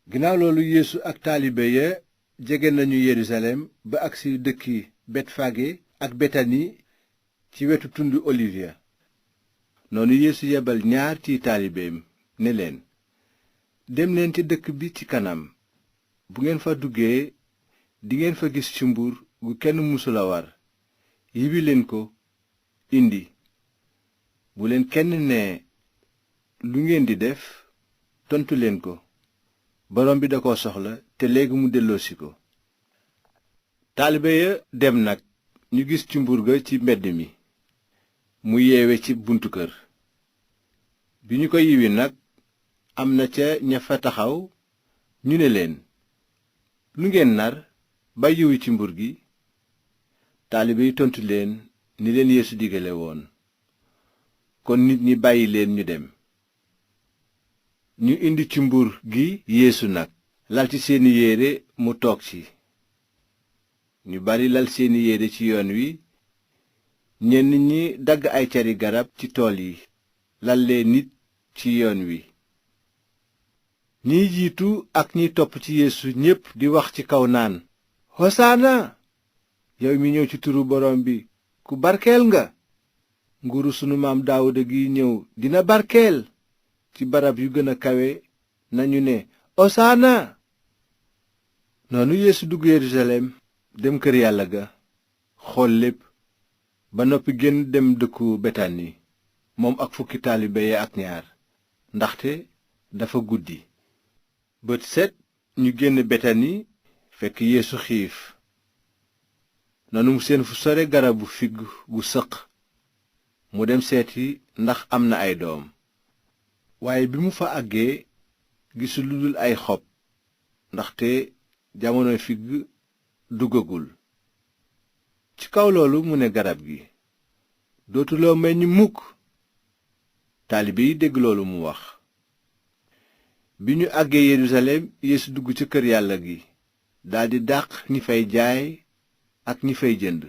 ginnaaw loolu yeesu ak taalibe ya jege nañu yerusalem ba agsi dëkki betfage ak betani ci wetu tundu oliw ya. noonu yeesu yebal ñaar ci taalibeem ne leen, dem leen ci dëkk bi ci kanam. bu ngeen fa duggee dingeen fa gis cumbur gu kenn musula war. yibi leen ko indi. bu leen kenn ne lu ngeen di def, tontu leen ko, borom bi da ko soxla te léegi mu delloosi ko. taalibe ya dem nag, ñu gis cumbur ga ci mbedd mi mu yeewe ci buntu kër. bi ñu ko yiwi nag, am na ca ña fa taxaw ñu ne leen, lu ngeen nar ba yiwi cumbur gi? taalibe yi tontu leen ni leen Yeesu digale woon. kon nit ñi bàyyi leen ñu dem. ñu indi cumbur gi Yeesu nag, lal ci seeni yére mu toog ci. ñu bari lal seeni yére ci yoon wi, ñenn ñi dagg ay cari garab ci tool yi lal leen nit ci yoon wi. ñiy jiitu ak ñiy topp ci Yeesu ñépp di wax ci kaw naan, hosaana, yow mi ñëw ci turu borom bi, ku barkeel nga. nguuru sunu maam Daawuda gi ñëw dina barkeel. ci barab yu gën a kawe nañu ne, hosaana. noonu Yeesu dugg Yerusalem dem kër yàlla ga, xool lépp, ba noppi génn dem dëkku Betani, moom ak fukki taalibe ya ak ñaar, ndaxte dafa guddi. bët set ñu génn Betani fekk Yeesu xiif. noonu mu seen fu sore garabu figg gu sëq, mu dem seeti ndax am na ay doom. waaye bi mu fa àggee gisul lu dul ay xob, ndaxte jamono figg duggagul. ci kaw loolu mu ne garab gi, dootuloo meññ mukk. taalibe yi dégg loolu mu wax. bi ñu àggee Yerusalem, Yeesu dugg ca kër yàlla gi, daldi dàq ñi fay jaay ak ñi fay jënd.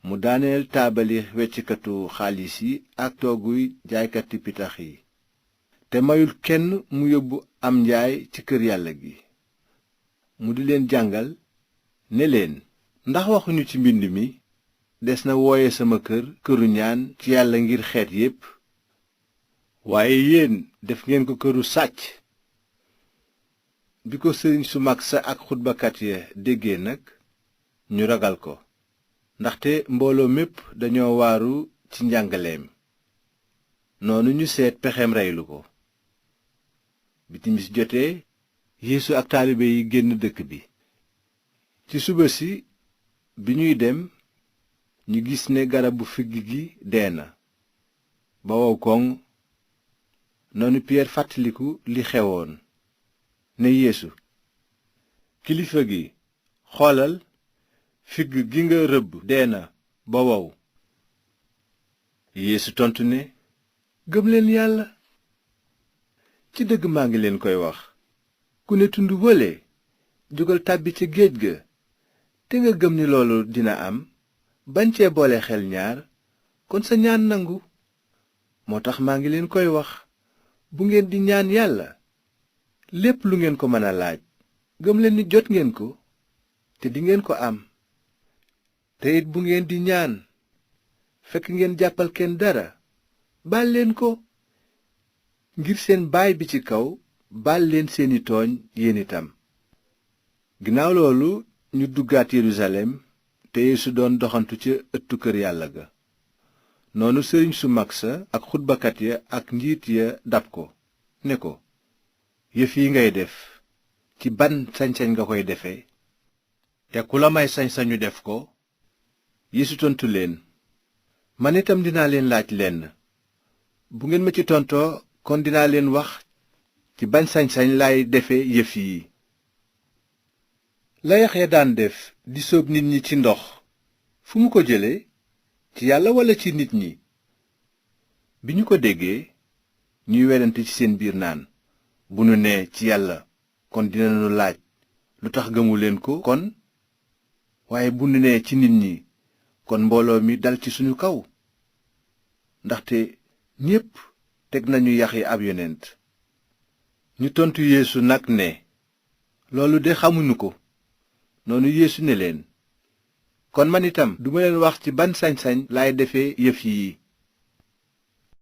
mu daaneel taabali weccikatu xaalis yi ak tooguy jaaykati pitax yi, te mayul kenn mu yóbbu am njaay ci kër yàlla gi. mu di leen jàngal ne leen, ndax waxuñu ci mbind mi, des na wooye sama kër këru ñaan ci yàlla ngir xeet yépp. waaye yéen def ngeen ko këru sàcc. bi ko sëriñ su mag sa ak xutbakat ya déggee nag, ñu ragal ko, ndaxte mbooloo mépp dañoo waaru ci njàngaleem. noonu ñu seet pexeem reylu ko. bi timis jotee, Yeesu ak taalibe yi génn dëkk bi. ci suba si, bi ñuy dem, ñu gis ne garabu figg gi dee na ba wow koŋ. noonu Piyeer fàttaliku li xewoon, ne Yeesu, kilifa gi, xoolal, figg gi nga rëbb dee na ba wow. Yeesu tontu ne, gëm leen yàlla. ci dëgg maa ngi leen koy wax, ku ne tund wële, jógal tàbbi ca géej ga, te nga gëm ni loolu dina am, bañ cee boole xel ñaar, kon sa ñaan nangu. moo tax maa ngi leen koy wax, bu ngeen di ñaan yàlla, lépp lu ngeen ko mën a laaj, gëm leen ni jot ngeen ko, te dingeen ko am. te it bu ngeen di ñaan, fekk ngeen jàppal kenn dara, baal leen ko, ngir seen baay bi ci kaw baal leen seeni tooñ yéen itam. ginnaaw loolu ñu duggaat Yerusalem, te Yeesu doon doxantu ca ëttu kër yàlla ga. noonu sëriñ su mag sa ak xutbakat ya ak njiit ya dab ko, ne ko, yëf yi ngay def, ci ban sañ-sañ nga koy defe? te ku la may sañ-sañu def ko? Yeesu tontu leen, man itam dinaa leen laaj lenn. bu ngeen ma ci tontoo, kon dinaa leen wax ci ban sañ-sañ laay defe yëf yi. la Yaxya daan def di sóob nit ñi ci ndox, fu mu ko jële? ci yàlla walla ci nit ñi? bi ñu ko déggee, ñuy werante ci seen biir naan, bu nu nee ci yàlla, kon dinañu laaj, lu tax gëmu leen ko kon? waaye bu nu nee ci nit ñi, kon mbooloo mi dal ci suñu kaw. ndaxte ñépp teg nañu Yaxya ab yonent. ñu tontu Yeesu nag ne loolu de xamuñu ko. noonu Yeesu ne leen kon man itam duma leen wax ci ban sañ-sañ laay defe yëf yii.